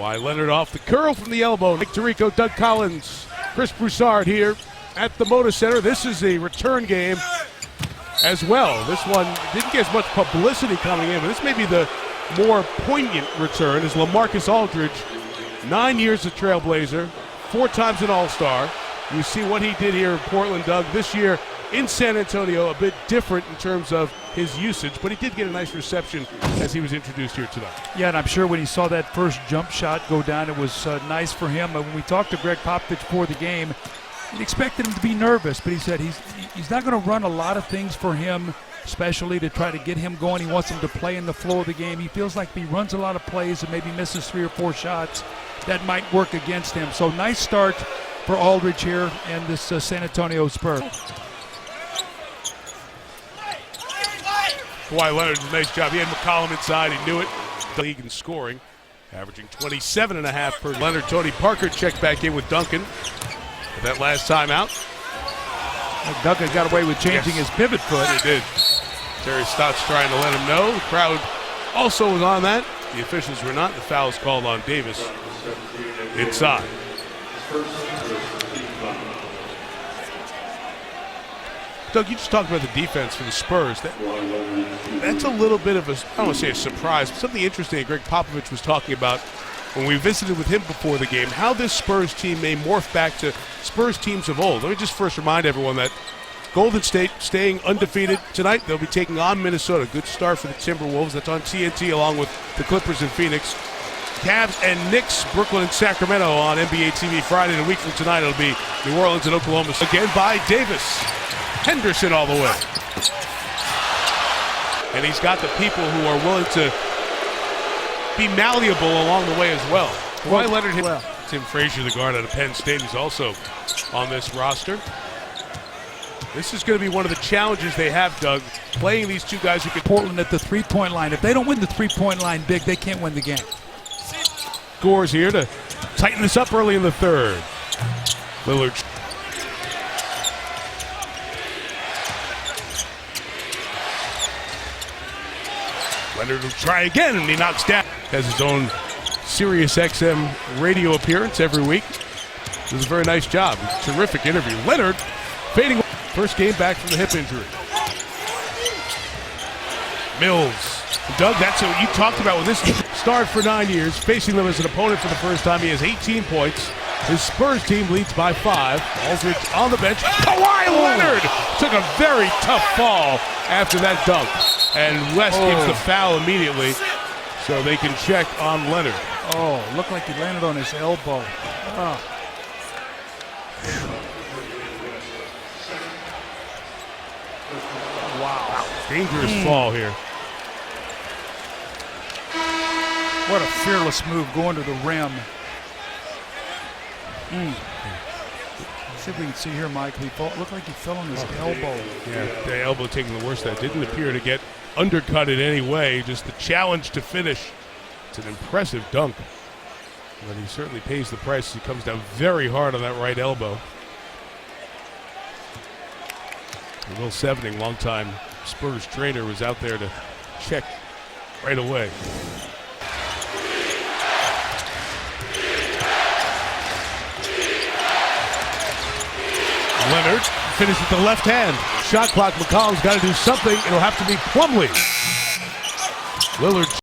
Kawhi Leonard off the curl from the elbow. Nick Tirico, Doug Collins, Chris Broussard here at the Moda Center. This is a return game as well. This one didn't get as much publicity coming in, but this may be the more poignant return as LaMarcus Aldridge, 9 years a Trailblazer, 4 times an All-Star. You see what he did here in Portland, Doug. This year in San Antonio, a bit different in terms of his usage, but he did get a nice reception as he was introduced here tonight. Yeah, and I'm sure when he saw that first jump shot go down, it was nice for him. When we talked to Greg Popovich before the game, he expected him to be nervous, but he said he's not going to run a lot of things for him, especially to try to get him going. He wants him to play in the flow of the game. He feels like if he runs a lot of plays and maybe misses 3 or 4 shots, that might work against him. So nice start for Aldridge here and this San Antonio Spurs. Kawhi Leonard did a nice job. He had McCollum inside. He knew it. The league in scoring, averaging 27.5 per Leonard. Tony Parker checked back in with Duncan at that last timeout. Duncan got away with changing his pivot foot. He did. Terry Stotts trying to let him know. The crowd also was on that. The officials were not. The foul is called on Davis inside. Doug, you just talked about the defense for the Spurs. That's a little bit of a, I don't want to say a surprise, but something interesting that Greg Popovich was talking about when we visited with him before the game, how this Spurs team may morph back to Spurs teams of old. Let me just first remind everyone that Golden State staying undefeated tonight. They'll be taking on Minnesota. Good start for the Timberwolves. That's on TNT along with the Clippers in Phoenix. Cavs and Knicks, Brooklyn and Sacramento on NBA TV Friday. And a week from tonight, it'll be New Orleans and Oklahoma. Again by Davis. Henderson all the way. And he's got the people who are willing to be malleable along the way as well. Kawhi Leonard hit Tim Frazier, the guard out of Penn State, who's also on this roster. This is going to be one of the challenges they have, Doug, playing these two guys who can... Portland at the three-point line. If they don't win the three-point line big, they can't win the game. Scores here to tighten this up early in the third. Lillard. Leonard will try again, and he knocks down. Has his own Sirius XM radio appearance every week. Does a very nice job. Terrific interview. Leonard fading. First game back from the hip injury. Mills. Doug, that's what you talked about with this start for 9 years. Facing them as an opponent for the first time, he has 18 points. His Spurs team leads by 5. Aldridge on the bench. Kawhi Leonard took a very tough fall after that dunk. And West gives the foul immediately, so they can check on Leonard. Oh, looked like he landed on his elbow. Oh. Wow. Dangerous fall here. What a fearless move going to the rim. See if we can see here, Mike. Looked like he fell on his elbow. Yeah, the elbow taking the worst of that. Didn't appear to get undercut in any way. Just the challenge to finish. It's an impressive dunk. But he certainly pays the price. He comes down very hard on that right elbow. Will Sevening, longtime Spurs trainer, was out there to check right away. Leonard finished with the left hand. Shot clock, McCollum's got to do something. It'll have to be Plumlee. Lillard